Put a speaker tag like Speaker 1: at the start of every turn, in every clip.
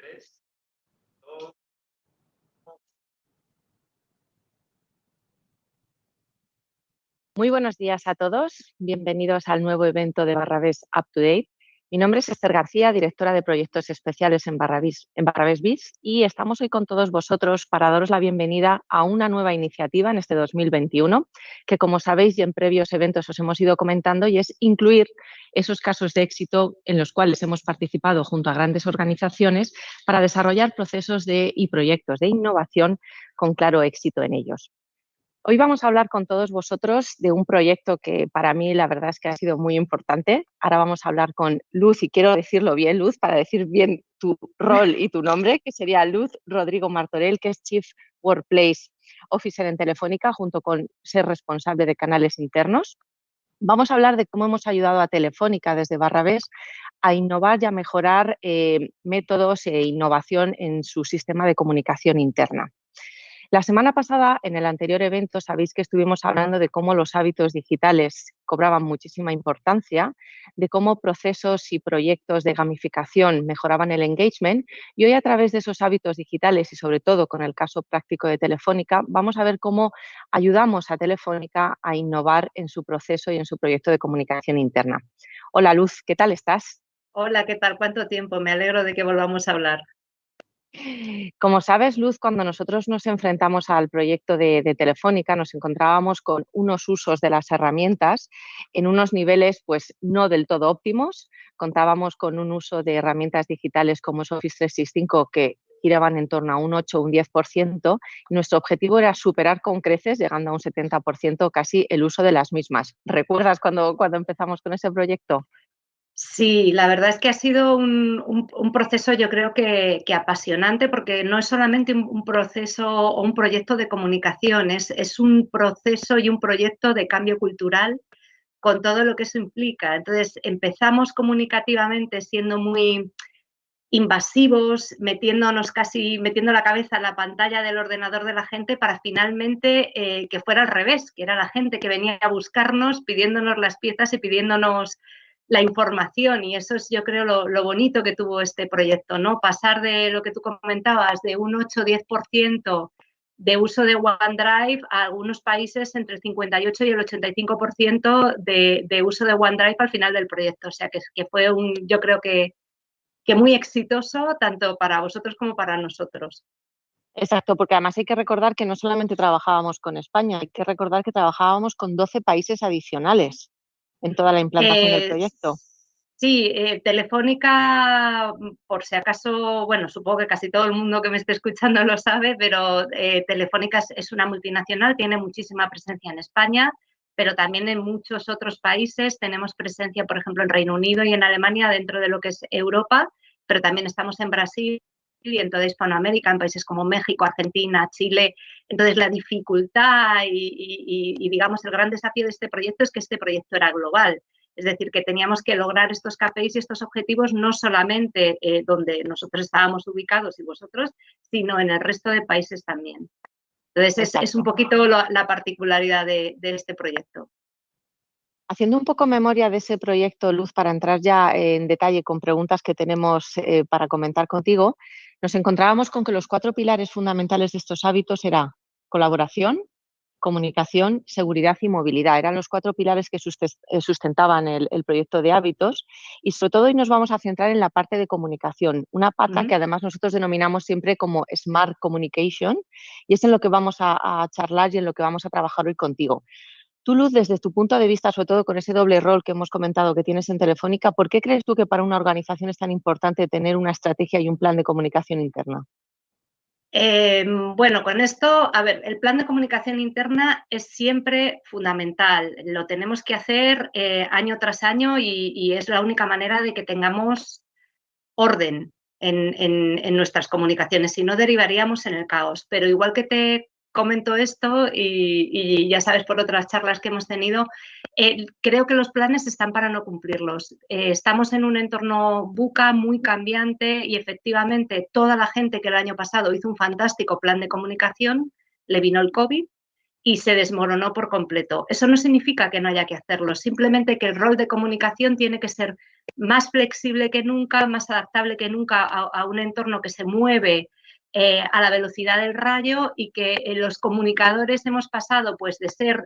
Speaker 1: Tres, dos.
Speaker 2: Muy buenos días a todos. Bienvenidos al nuevo evento de Barrabés Up to Date. Mi nombre es Esther García, directora de proyectos especiales en Barrabés BIS, y estamos hoy con todos vosotros para daros la bienvenida a una nueva iniciativa en este 2021, que como sabéis y en previos eventos os hemos ido comentando, y es incluir esos casos de éxito en los cuales hemos participado junto a grandes organizaciones para desarrollar procesos y proyectos de innovación con claro éxito en ellos. Hoy vamos a hablar con todos vosotros de un proyecto que para mí la verdad es que ha sido muy importante. Ahora vamos a hablar con Luz, y quiero decirlo bien, Luz, para decir bien tu rol y tu nombre, que sería Luz Rodrigo Martorell, que es Chief Workplace Officer en Telefónica, junto con ser responsable de canales internos. Vamos a hablar de cómo hemos ayudado a Telefónica desde Barrabés a innovar y a mejorar métodos e innovación en su sistema de comunicación interna. La semana pasada, en el anterior evento, sabéis que estuvimos hablando de cómo los hábitos digitales cobraban muchísima importancia, de cómo procesos y proyectos de gamificación mejoraban el engagement, y hoy a través de esos hábitos digitales y sobre todo con el caso práctico de Telefónica, vamos a ver cómo ayudamos a Telefónica a innovar en su proceso y en su proyecto de comunicación interna. Hola Luz, ¿qué tal estás?
Speaker 3: Hola, ¿qué tal? ¿Cuánto tiempo? Me alegro de que volvamos a hablar.
Speaker 2: Como sabes, Luz, cuando nosotros nos enfrentamos al proyecto de Telefónica, nos encontrábamos con unos usos de las herramientas en unos niveles pues no del todo óptimos. Contábamos con un uso de herramientas digitales como es Office 365 que giraban en torno a un 8 o un 10%, y nuestro objetivo era superar con creces, llegando a un 70% casi el uso de las mismas. ¿Recuerdas cuando empezamos con ese proyecto?
Speaker 3: Sí, la verdad es que ha sido un proceso, yo creo que apasionante, porque no es solamente un proceso o un proyecto de comunicación, es un proceso y un proyecto de cambio cultural con todo lo que eso implica. Entonces, empezamos comunicativamente siendo muy invasivos, metiendo la cabeza en la pantalla del ordenador de la gente para finalmente que fuera al revés, que era la gente que venía a buscarnos, pidiéndonos las piezas y pidiéndonos la información, y eso es, yo creo, lo bonito que tuvo este proyecto, ¿no? Pasar de lo que tú comentabas, de un 8-10% de uso de OneDrive a algunos países entre el 58 y el 85% de uso de OneDrive al final del proyecto. O sea, que fue yo creo que muy exitoso tanto para vosotros como para nosotros.
Speaker 2: Exacto, porque además hay que recordar que no solamente trabajábamos con España, hay que recordar que trabajábamos con 12 países adicionales en toda la implantación del proyecto.
Speaker 3: Sí, Telefónica, por si acaso, bueno, supongo que casi todo el mundo que me esté escuchando lo sabe, pero Telefónica es una multinacional, tiene muchísima presencia en España, pero también en muchos otros países. Tenemos presencia, por ejemplo, en Reino Unido y en Alemania, dentro de lo que es Europa, pero también estamos en Brasil y en toda Hispanoamérica, en países como México, Argentina, Chile. Entonces, la dificultad y digamos, el gran desafío de este proyecto es que este proyecto era global. Es decir, que teníamos que lograr estos KPIs y estos objetivos no solamente donde nosotros estábamos ubicados y vosotros, sino en el resto de países también. Entonces, es un poquito la particularidad de este proyecto.
Speaker 2: Haciendo un poco memoria de ese proyecto, Luz, para entrar ya en detalle con preguntas que tenemos para comentar contigo, nos encontrábamos con que los 4 pilares fundamentales de estos hábitos eran colaboración, comunicación, seguridad y movilidad. Eran los 4 pilares que sustentaban el proyecto de hábitos, y sobre todo hoy nos vamos a centrar en la parte de comunicación, una pata que además nosotros denominamos siempre como Smart Communication, y es en lo que vamos a charlar y en lo que vamos a trabajar hoy contigo. Tú, Luz, desde tu punto de vista, sobre todo con ese doble rol que hemos comentado que tienes en Telefónica, ¿por qué crees tú que para una organización es tan importante tener una estrategia y un plan de comunicación interna?
Speaker 3: Bueno, con esto, a ver, el plan de comunicación interna es siempre fundamental. Lo tenemos que hacer año tras año y es la única manera de que tengamos orden en nuestras comunicaciones, si no derivaríamos en el caos. Pero igual que te comento esto y ya sabes por otras charlas que hemos tenido, creo que los planes están para no cumplirlos. Estamos en un entorno VUCA muy cambiante y efectivamente toda la gente que el año pasado hizo un fantástico plan de comunicación, le vino el COVID y se desmoronó por completo. Eso no significa que no haya que hacerlo, simplemente que el rol de comunicación tiene que ser más flexible que nunca, más adaptable que nunca a un entorno que se mueve a la velocidad del rayo, y que los comunicadores hemos pasado pues de ser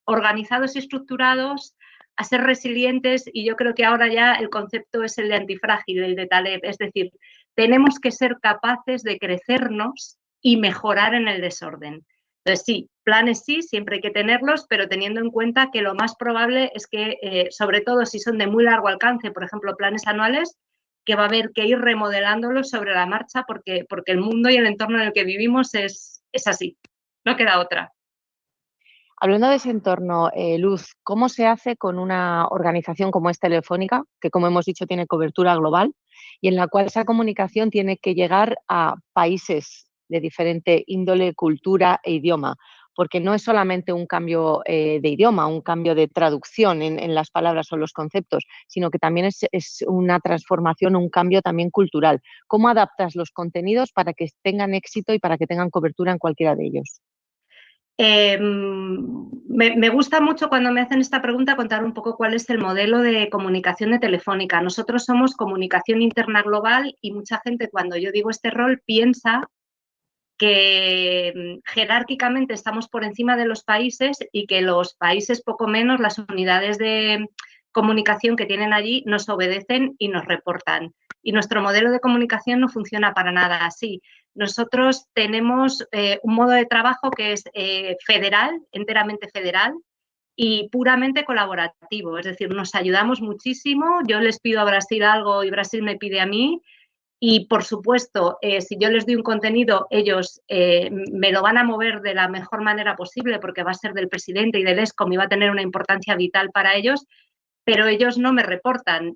Speaker 3: organizados y estructurados a ser resilientes, y yo creo que ahora ya el concepto es el de antifrágil, el de Taleb, es decir, tenemos que ser capaces de crecernos y mejorar en el desorden. Entonces sí, planes sí, siempre hay que tenerlos, pero teniendo en cuenta que lo más probable es que, sobre todo si son de muy largo alcance, por ejemplo, planes anuales, que va a haber que ir remodelándolos sobre la marcha porque el mundo y el entorno en el que vivimos es así, no queda otra.
Speaker 2: Hablando de ese entorno, Luz, ¿cómo se hace con una organización como es Telefónica, que como hemos dicho tiene cobertura global y en la cual esa comunicación tiene que llegar a países de diferente índole, cultura e idioma? Porque no es solamente un cambio de idioma, un cambio de traducción en las palabras o los conceptos, sino que también es una transformación, un cambio también cultural. ¿Cómo adaptas los contenidos para que tengan éxito y para que tengan cobertura en cualquiera de ellos?
Speaker 3: Me gusta mucho cuando me hacen esta pregunta contar un poco cuál es el modelo de comunicación de Telefónica. Nosotros somos comunicación interna global y mucha gente, cuando yo digo este rol, piensa que jerárquicamente estamos por encima de los países y que los países, poco menos, las unidades de comunicación que tienen allí, nos obedecen y nos reportan. Y nuestro modelo de comunicación no funciona para nada así. Nosotros tenemos un modo de trabajo que es federal, enteramente federal, y puramente colaborativo. Es decir, nos ayudamos muchísimo. Yo les pido a Brasil algo y Brasil me pide a mí. Y, por supuesto, si yo les doy un contenido, ellos me lo van a mover de la mejor manera posible porque va a ser del presidente y del ESCOM y va a tener una importancia vital para ellos, pero ellos no me reportan,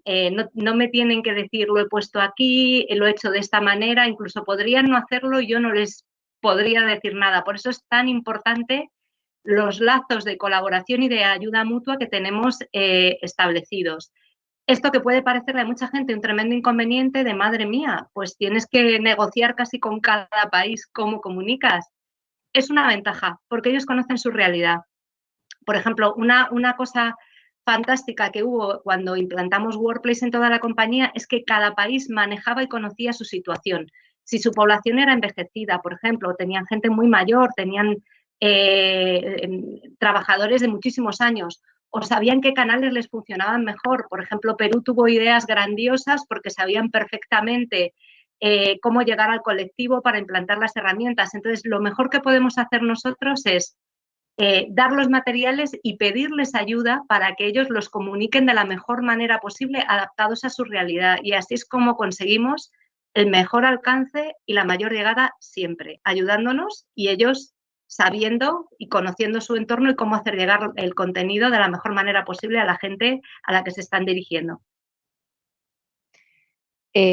Speaker 3: no me tienen que decir lo he puesto aquí, lo he hecho de esta manera, incluso podrían no hacerlo y yo no les podría decir nada. Por eso es tan importante los lazos de colaboración y de ayuda mutua que tenemos establecidos. Esto que puede parecerle a mucha gente un tremendo inconveniente de madre mía, pues tienes que negociar casi con cada país cómo comunicas. Es una ventaja porque ellos conocen su realidad. Por ejemplo, una cosa fantástica que hubo cuando implantamos Workplace en toda la compañía es que cada país manejaba y conocía su situación. Si su población era envejecida, por ejemplo, tenían gente muy mayor, tenían trabajadores de muchísimos años, o sabían qué canales les funcionaban mejor. Por ejemplo, Perú tuvo ideas grandiosas porque sabían perfectamente cómo llegar al colectivo para implantar las herramientas. Entonces, lo mejor que podemos hacer nosotros es dar los materiales y pedirles ayuda para que ellos los comuniquen de la mejor manera posible, adaptados a su realidad. Y así es como conseguimos el mejor alcance y la mayor llegada siempre, ayudándonos y ellos sabiendo y conociendo su entorno y cómo hacer llegar el contenido de la mejor manera posible a la gente a la que se están dirigiendo.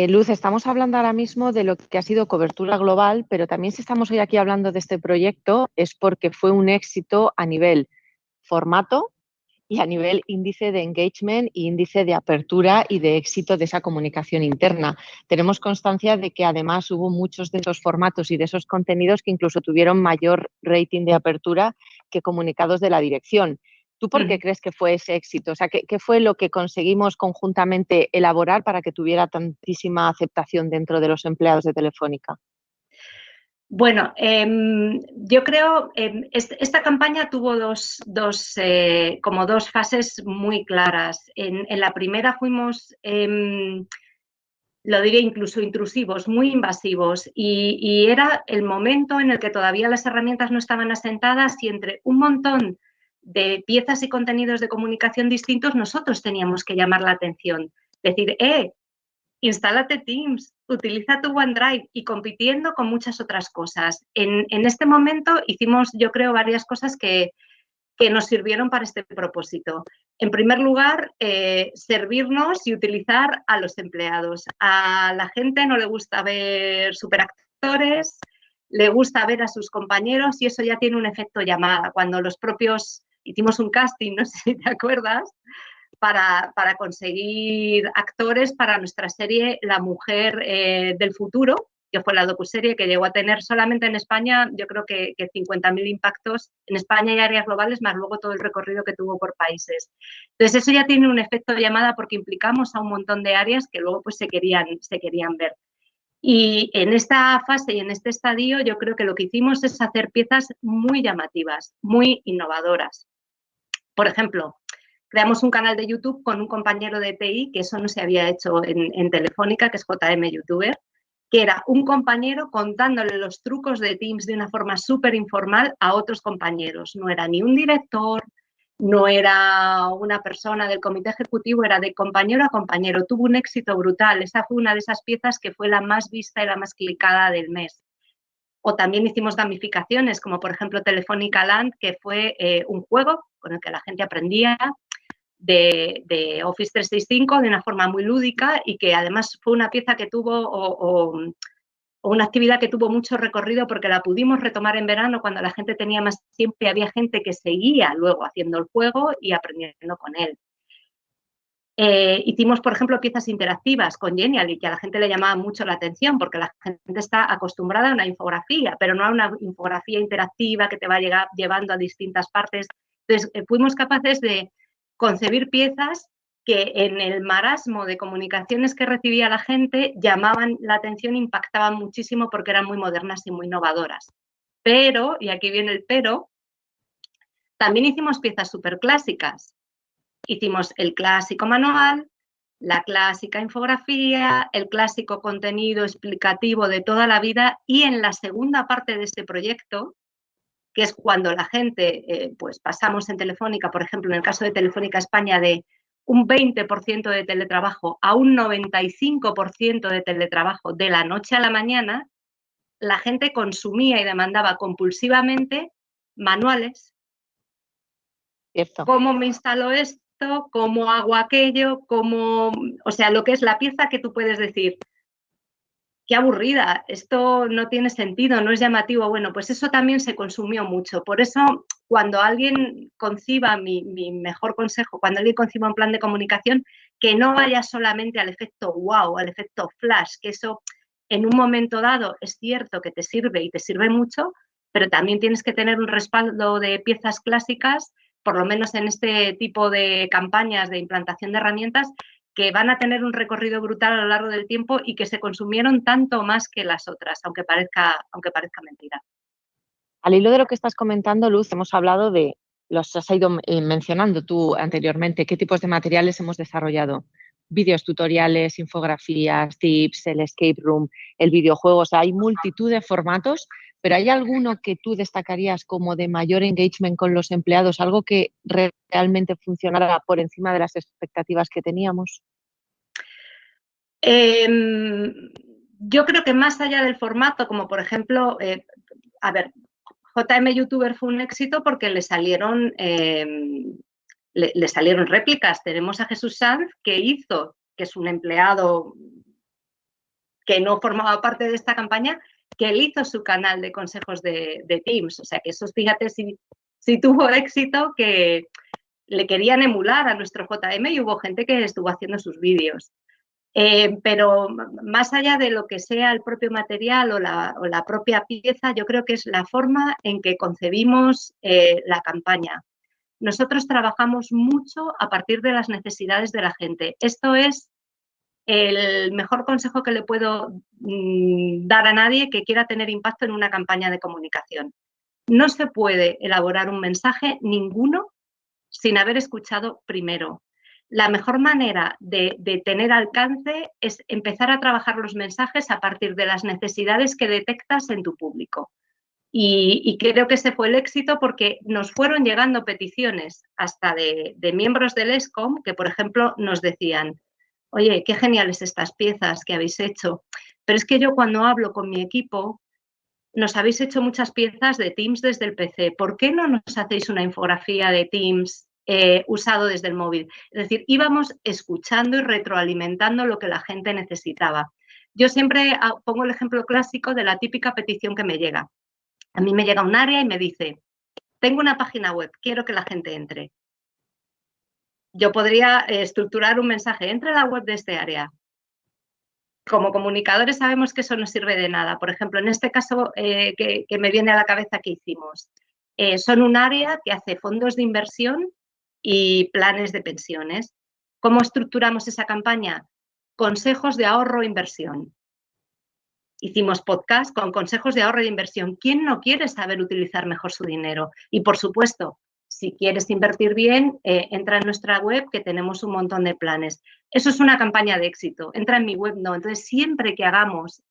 Speaker 2: Luz, estamos hablando ahora mismo de lo que ha sido cobertura global, pero también si estamos hoy aquí hablando de este proyecto es porque fue un éxito a nivel formato y a nivel índice de engagement y índice de apertura y de éxito de esa comunicación interna. Tenemos constancia de que además hubo muchos de esos formatos y de esos contenidos que incluso tuvieron mayor rating de apertura que comunicados de la dirección. ¿Tú por qué crees que fue ese éxito? O sea, ¿qué fue lo que conseguimos conjuntamente elaborar para que tuviera tantísima aceptación dentro de los empleados de Telefónica?
Speaker 3: Bueno, yo creo esta campaña tuvo como dos fases muy claras. En la primera fuimos, lo diré incluso intrusivos, muy invasivos, y era el momento en el que todavía las herramientas no estaban asentadas y entre un montón de piezas y contenidos de comunicación distintos nosotros teníamos que llamar la atención. Decir, instálate Teams, utiliza tu OneDrive y compitiendo con muchas otras cosas. En este momento hicimos, yo creo, varias cosas que nos sirvieron para este propósito. En primer lugar, servirnos y utilizar a los empleados. A la gente no le gusta ver superactores, le gusta ver a sus compañeros y eso ya tiene un efecto llamada. Cuando los propios hicimos un casting, no sé si te acuerdas, para conseguir actores para nuestra serie La Mujer del Futuro, que fue la docuserie, que llegó a tener solamente en España, yo creo que 50.000 impactos en España y áreas globales, más luego todo el recorrido que tuvo por países. Entonces, eso ya tiene un efecto llamada porque implicamos a un montón de áreas que luego pues se querían ver. Y en esta fase y en este estadio, yo creo que lo que hicimos es hacer piezas muy llamativas, muy innovadoras. Por ejemplo, creamos un canal de YouTube con un compañero de TI, que eso no se había hecho en Telefónica, que es JM Youtuber, que era un compañero contándole los trucos de Teams de una forma súper informal a otros compañeros. No era ni un director, no era una persona del comité ejecutivo, era de compañero a compañero. Tuvo un éxito brutal. Esa fue una de esas piezas que fue la más vista y la más clicada del mes. O también hicimos gamificaciones, como por ejemplo Telefónica Land, que fue un juego con el que la gente aprendía de Office 365 de una forma muy lúdica y que además fue una pieza que tuvo o una actividad que tuvo mucho recorrido porque la pudimos retomar en verano cuando la gente tenía más tiempo y había gente que seguía luego haciendo el juego y aprendiendo con él. Hicimos, por ejemplo, piezas interactivas con Genially, que a la gente le llamaba mucho la atención porque la gente está acostumbrada a una infografía, pero no a una infografía interactiva que te va llevando a distintas partes. Entonces, fuimos capaces de concebir piezas que en el marasmo de comunicaciones que recibía la gente llamaban la atención, impactaban muchísimo porque eran muy modernas y muy innovadoras. Pero, y aquí viene el pero, también hicimos piezas súper clásicas. Hicimos el clásico manual, la clásica infografía, el clásico contenido explicativo de toda la vida y en la segunda parte de este proyecto, que es cuando la gente, pues pasamos en Telefónica, por ejemplo, en el caso de Telefónica España, de un 20% de teletrabajo a un 95% de teletrabajo de la noche a la mañana, la gente consumía y demandaba compulsivamente manuales.
Speaker 2: Cierto.
Speaker 3: ¿Cómo me instalo esto? ¿Cómo hago aquello? ¿Cómo? O sea, lo que es la pieza que tú puedes decir, qué aburrida, esto no tiene sentido, no es llamativo. Bueno, pues eso también se consumió mucho. Por eso, cuando alguien conciba, mi mejor consejo, cuando alguien conciba un plan de comunicación, que no vaya solamente al efecto wow, al efecto flash, que eso en un momento dado es cierto que te sirve y te sirve mucho, pero también tienes que tener un respaldo de piezas clásicas, por lo menos en este tipo de campañas de implantación de herramientas, que van a tener un recorrido brutal a lo largo del tiempo y que se consumieron tanto más que las otras, aunque parezca mentira.
Speaker 2: Al hilo de lo que estás comentando, Luz, hemos hablado de, los has ido mencionando tú anteriormente, qué tipos de materiales hemos desarrollado. Vídeos, tutoriales, infografías, tips, el escape room, el videojuego. O sea, hay multitud de formatos, pero ¿hay alguno que tú destacarías como de mayor engagement con los empleados? Algo que realmente funcionara por encima de las expectativas que teníamos.
Speaker 3: Yo creo que más allá del formato, como por ejemplo, a ver, JM Youtuber fue un éxito porque le salieron réplicas. Tenemos a Jesús Sanz, que es un empleado que no formaba parte de esta campaña, que él hizo su canal de consejos de Teams. O sea, que eso, fíjate, si tuvo éxito, que le querían emular a nuestro JM y hubo gente que estuvo haciendo sus vídeos. Pero más allá de lo que sea el propio material o la propia pieza, yo creo que es la forma en que concebimos la campaña. Nosotros trabajamos mucho a partir de las necesidades de la gente. Esto es el mejor consejo que le puedo dar a nadie que quiera tener impacto en una campaña de comunicación. No se puede elaborar un mensaje ninguno sin haber escuchado primero. La mejor manera de tener alcance es empezar a trabajar los mensajes a partir de las necesidades que detectas en tu público. Y creo que ese fue el éxito porque nos fueron llegando peticiones hasta de miembros del ESCOM que, por ejemplo, nos decían, oye, qué geniales estas piezas que habéis hecho, pero es que yo cuando hablo con mi equipo, nos habéis hecho muchas piezas de Teams desde el PC, ¿por qué no nos hacéis una infografía de Teams usado desde el móvil? Es decir, íbamos escuchando y retroalimentando lo que la gente necesitaba. Yo siempre pongo el ejemplo clásico de la típica petición que me llega. A mí me llega un área y me dice, tengo una página web, quiero que la gente entre. Yo podría estructurar un mensaje, entra a la web de este área. como comunicadores sabemos que eso no sirve de nada. Por ejemplo, en este caso que me viene a la cabeza que hicimos, son un área que hace fondos de inversión y planes de pensiones. ¿Cómo estructuramos esa campaña? Consejos de ahorro e inversión. Hicimos podcast con consejos de ahorro e inversión. ¿Quién no quiere saber utilizar mejor su dinero? Y, por supuesto, si quieres invertir bien, entra en nuestra web que tenemos un montón de planes. Eso es una campaña de éxito. Entra en mi web, no. Entonces, siempre que hagamos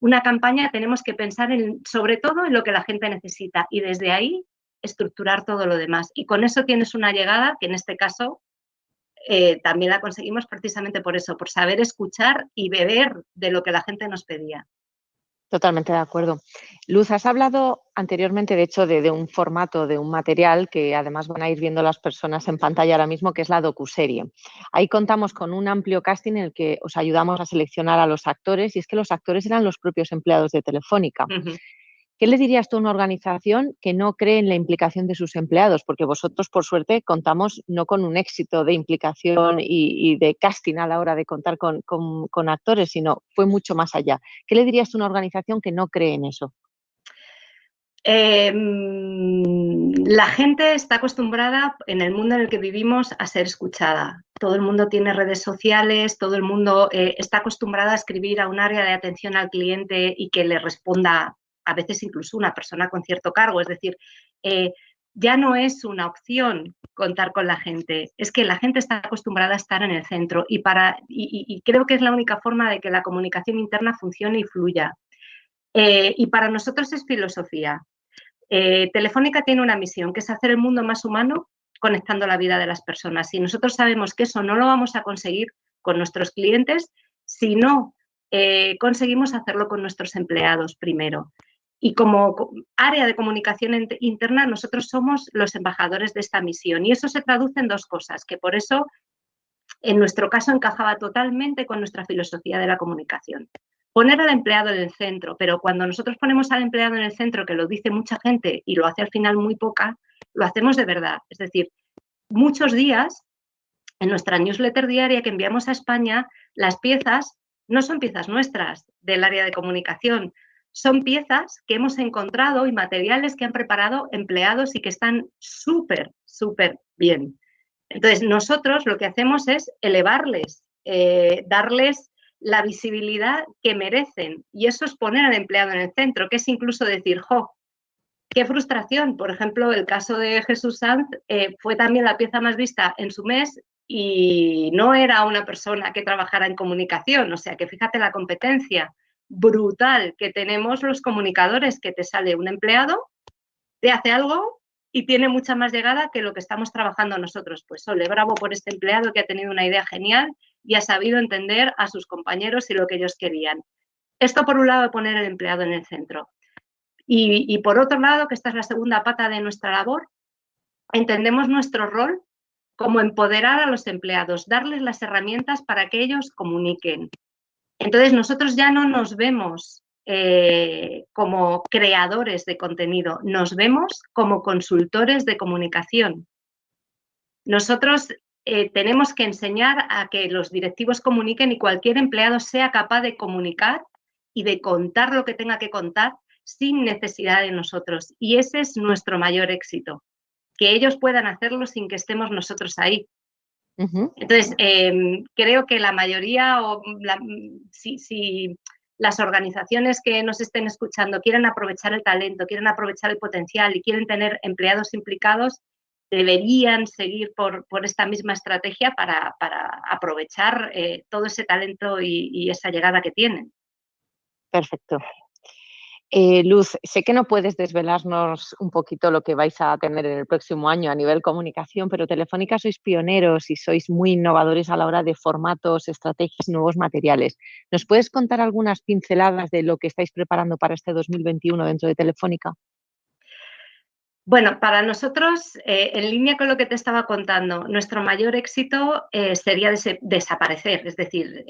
Speaker 3: una campaña tenemos que pensar sobre todo en lo que la gente necesita y desde ahí estructurar todo lo demás. Y con eso tienes una llegada que en este caso también la conseguimos precisamente por eso, por saber escuchar y beber de lo que la gente nos pedía.
Speaker 2: Totalmente de acuerdo. Luz, has hablado anteriormente, de hecho, de un formato, de un material que además van a ir viendo las personas en pantalla ahora mismo, que es la docuserie. Ahí contamos con un amplio casting en el que os ayudamos a seleccionar a los actores, y es que los actores eran los propios empleados de Telefónica.
Speaker 3: Uh-huh.
Speaker 2: ¿Qué le dirías tú a una organización que no cree en la implicación de sus empleados? Porque vosotros, por suerte, contamos no con un éxito de implicación y de casting a la hora de contar con actores, sino fue mucho más allá. ¿Qué le dirías tú a una organización que no cree en eso?
Speaker 3: La gente está acostumbrada en el mundo en el que vivimos a ser escuchada. Todo el mundo tiene redes sociales, todo el mundo está acostumbrada a escribir a un área de atención al cliente y que le responda a veces incluso una persona con cierto cargo. Es decir, ya no es una opción contar con la gente, es que la gente está acostumbrada a estar en el centro y creo que es la única forma de que la comunicación interna funcione y fluya. Y para nosotros es filosofía. Telefónica tiene una misión, que es hacer el mundo más humano conectando la vida de las personas. Y nosotros sabemos que eso no lo vamos a conseguir con nuestros clientes si no conseguimos hacerlo con nuestros empleados primero. Y como área de comunicación interna, nosotros somos los embajadores de esta misión. Y eso se traduce en dos cosas, que por eso, en nuestro caso, encajaba totalmente con nuestra filosofía de la comunicación. Poner al empleado en el centro, pero cuando nosotros ponemos al empleado en el centro, que lo dice mucha gente y lo hace al final muy poca, lo hacemos de verdad. Es decir, muchos días, en nuestra newsletter diaria que enviamos a España, las piezas no son piezas nuestras del área de comunicación, son piezas que hemos encontrado y materiales que han preparado empleados y que están súper, súper bien. Entonces, nosotros lo que hacemos es elevarles, darles la visibilidad que merecen. Y eso es poner al empleado en el centro, que es incluso decir, ¡jo! ¡Qué frustración! Por ejemplo, el caso de Jesús Sanz fue también la pieza más vista en su mes y no era una persona que trabajara en comunicación. O sea, que fíjate la competencia brutal que tenemos los comunicadores, que te sale un empleado, te hace algo y tiene mucha más llegada que lo que estamos trabajando nosotros. Pues ole, bravo por este empleado que ha tenido una idea genial y ha sabido entender a sus compañeros y lo que ellos querían. Esto por un lado de poner el empleado en el centro. Y por otro lado, que esta es la segunda pata de nuestra labor, entendemos nuestro rol como empoderar a los empleados, darles las herramientas para que ellos comuniquen. Entonces, nosotros ya no nos vemos como creadores de contenido, nos vemos como consultores de comunicación. Nosotros tenemos que enseñar a que los directivos comuniquen y cualquier empleado sea capaz de comunicar y de contar lo que tenga que contar sin necesidad de nosotros. Y ese es nuestro mayor éxito, que ellos puedan hacerlo sin que estemos nosotros ahí. Uh-huh. Entonces, creo que la mayoría, si las organizaciones que nos estén escuchando quieren aprovechar el talento, quieren aprovechar el potencial y quieren tener empleados implicados, deberían seguir por esta misma estrategia para aprovechar todo ese talento y esa llegada que tienen.
Speaker 2: Perfecto. Luz, sé que no puedes desvelarnos un poquito lo que vais a tener en el próximo año a nivel comunicación, pero Telefónica sois pioneros y sois muy innovadores a la hora de formatos, estrategias, nuevos materiales. ¿Nos puedes contar algunas pinceladas de lo que estáis preparando para este 2021 dentro de Telefónica?
Speaker 3: Bueno, para nosotros, en línea con lo que te estaba contando, nuestro mayor éxito sería desaparecer, es decir,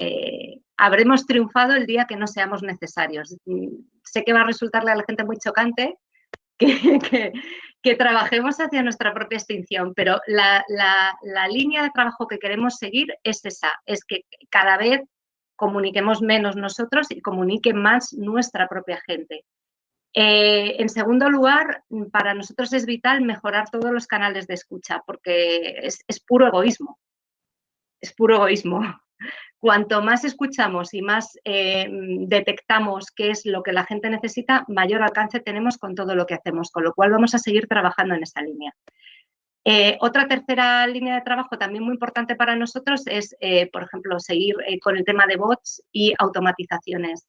Speaker 3: habremos triunfado el día que no seamos necesarios. Sé que va a resultarle a la gente muy chocante que trabajemos hacia nuestra propia extinción, pero la línea de trabajo que queremos seguir es esa, es que cada vez comuniquemos menos nosotros y comunique más nuestra propia gente. En segundo lugar, para nosotros es vital mejorar todos los canales de escucha porque es puro egoísmo. Es puro egoísmo. Cuanto más escuchamos y más detectamos qué es lo que la gente necesita, mayor alcance tenemos con todo lo que hacemos, con lo cual vamos a seguir trabajando en esa línea. Otra tercera línea de trabajo también muy importante para nosotros es, por ejemplo, seguir con el tema de bots y automatizaciones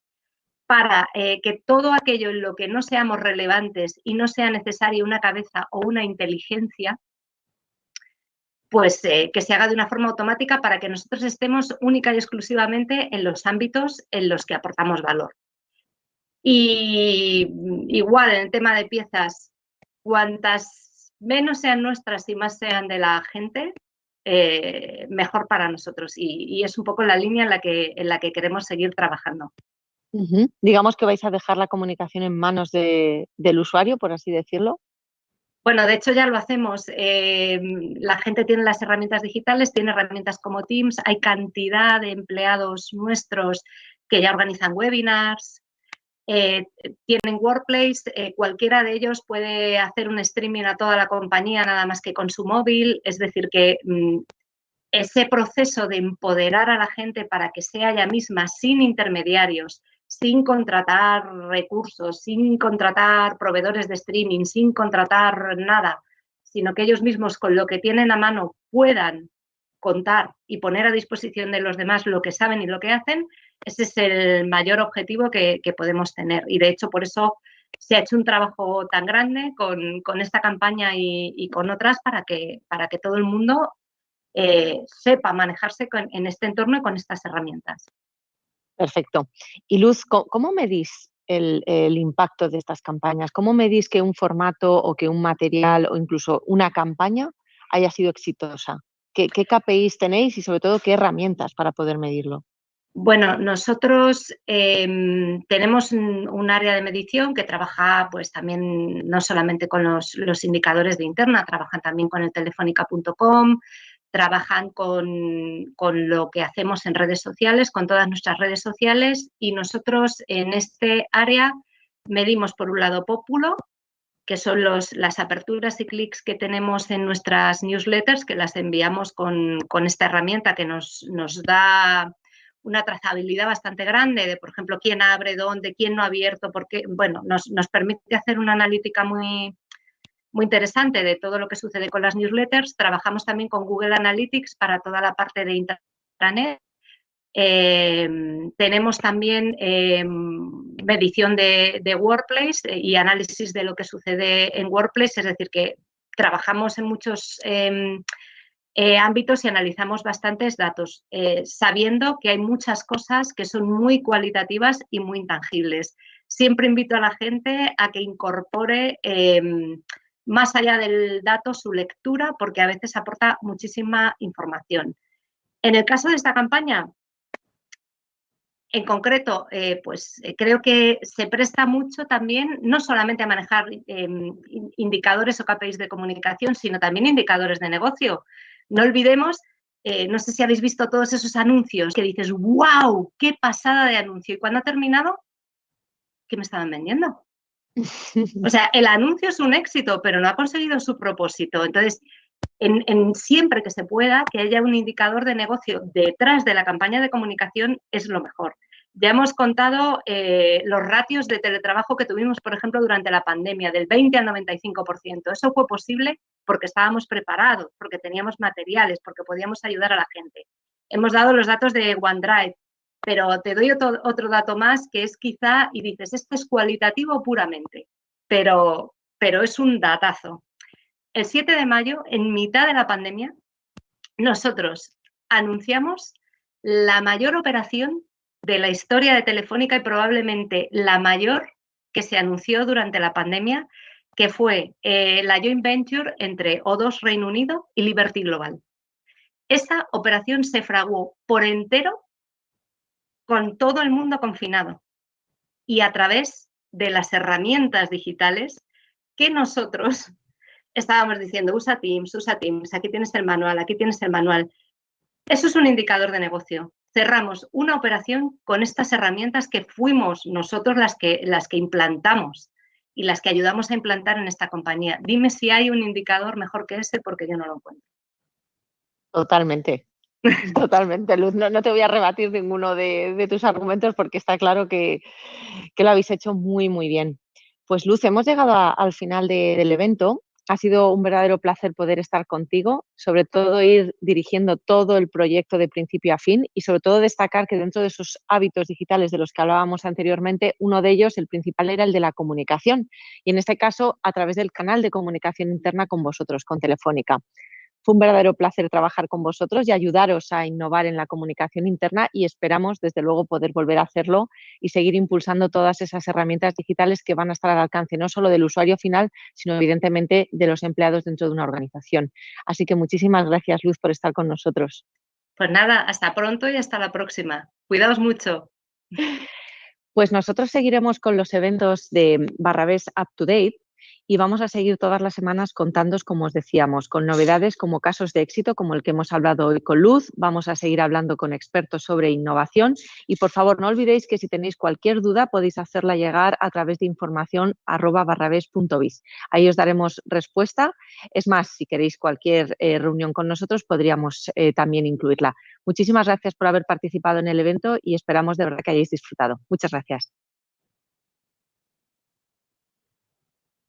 Speaker 3: para que todo aquello en lo que no seamos relevantes y no sea necesaria una cabeza o una inteligencia, pues que se haga de una forma automática para que nosotros estemos única y exclusivamente en los ámbitos en los que aportamos valor. Y igual en el tema de piezas, cuantas menos sean nuestras y más sean de la gente, mejor para nosotros. Y es un poco la línea en la que queremos seguir trabajando.
Speaker 2: Digamos que vais a dejar la comunicación en manos del usuario, por así decirlo.
Speaker 3: Bueno, de hecho ya lo hacemos. La gente tiene las herramientas digitales, tiene herramientas como Teams, hay cantidad de empleados nuestros que ya organizan webinars, tienen Workplace, cualquiera de ellos puede hacer un streaming a toda la compañía nada más que con su móvil, es decir que ese proceso de empoderar a la gente para que sea ella misma sin intermediarios, sin contratar recursos, sin contratar proveedores de streaming, sin contratar nada, sino que ellos mismos con lo que tienen a mano puedan contar y poner a disposición de los demás lo que saben y lo que hacen, ese es el mayor objetivo que podemos tener. Y de hecho, por eso se ha hecho un trabajo tan grande con esta campaña y con otras para que todo el mundo sepa manejarse en este entorno y con estas herramientas.
Speaker 2: Perfecto. Y Luz, ¿cómo medís el impacto de estas campañas? ¿Cómo medís que un formato o que un material o incluso una campaña haya sido exitosa? ¿Qué KPIs tenéis y sobre todo qué herramientas para poder medirlo?
Speaker 3: Bueno, nosotros tenemos un área de medición que trabaja pues también no solamente con los indicadores de interna, trabajan también con el telefónica.com, trabajan con lo que hacemos en redes sociales, con todas nuestras redes sociales y nosotros en este área medimos por un lado Pópulo, que son las aperturas y clics que tenemos en nuestras newsletters, que las enviamos con esta herramienta que nos da una trazabilidad bastante grande de, por ejemplo, quién abre, dónde, quién no ha abierto, porque, bueno, nos permite hacer una analítica muy interesante de todo lo que sucede con las newsletters. Trabajamos también con Google Analytics para toda la parte de intranet. Tenemos también medición de Workplace y análisis de lo que sucede en Workplace, es decir, que trabajamos en muchos ámbitos y analizamos bastantes datos, sabiendo que hay muchas cosas que son muy cualitativas y muy intangibles. Siempre invito a la gente a que incorpore más allá del dato su lectura, porque a veces aporta muchísima información. En el caso de esta campaña, en concreto, creo que se presta mucho también, no solamente a manejar indicadores o KPIs de comunicación, sino también indicadores de negocio. No olvidemos, no sé si habéis visto todos esos anuncios que dices, ¡wow! ¡Qué pasada de anuncio! Y cuando ha terminado, ¿qué me estaban vendiendo? O sea, el anuncio es un éxito, pero no ha conseguido su propósito. Entonces, siempre que se pueda, que haya un indicador de negocio detrás de la campaña de comunicación es lo mejor. Ya hemos contado los ratios de teletrabajo que tuvimos, por ejemplo, durante la pandemia, del 20 al 95%. Eso fue posible porque estábamos preparados, porque teníamos materiales, porque podíamos ayudar a la gente. Hemos dado los datos de OneDrive, pero te doy otro dato más que es quizá, y dices, esto es cualitativo puramente, pero es un datazo. El 7 de mayo, en mitad de la pandemia, nosotros anunciamos la mayor operación de la historia de Telefónica y probablemente la mayor que se anunció durante la pandemia, que fue la joint venture entre O2 Reino Unido y Liberty Global. Esa operación se fraguó por entero con todo el mundo confinado y a través de las herramientas digitales que nosotros estábamos diciendo, usa Teams, aquí tienes el manual, aquí tienes el manual. Eso es un indicador de negocio. cerramos una operación con estas herramientas que fuimos nosotros las que implantamos y las que ayudamos a implantar en esta compañía. Dime si hay un indicador mejor que ese, porque yo no lo encuentro.
Speaker 2: Totalmente. Totalmente, Luz. No te voy a rebatir ninguno de tus argumentos porque está claro que lo habéis hecho muy, muy bien. Pues Luz, hemos llegado al final del evento. Ha sido un verdadero placer poder estar contigo, sobre todo ir dirigiendo todo el proyecto de principio a fin y sobre todo destacar que dentro de esos hábitos digitales de los que hablábamos anteriormente, uno de ellos, el principal, era el de la comunicación y en este caso a través del canal de comunicación interna con vosotros, con Telefónica. Fue un verdadero placer trabajar con vosotros y ayudaros a innovar en la comunicación interna y esperamos, desde luego, poder volver a hacerlo y seguir impulsando todas esas herramientas digitales que van a estar al alcance no solo del usuario final, sino evidentemente de los empleados dentro de una organización. Así que muchísimas gracias, Luz, por estar con nosotros.
Speaker 3: Pues nada, hasta pronto y hasta la próxima. Cuidaos mucho.
Speaker 2: Pues nosotros seguiremos con los eventos de Barrabés Up to Date y vamos a seguir todas las semanas contándoos, como os decíamos, con novedades como casos de éxito, como el que hemos hablado hoy con Luz. Vamos a seguir hablando con expertos sobre innovación y, por favor, no olvidéis que si tenéis cualquier duda podéis hacerla llegar a través de información@barrabés.biz. Ahí os daremos respuesta. Es más, si queréis cualquier reunión con nosotros, podríamos también incluirla. Muchísimas gracias por haber participado en el evento y esperamos de verdad que hayáis disfrutado. Muchas gracias.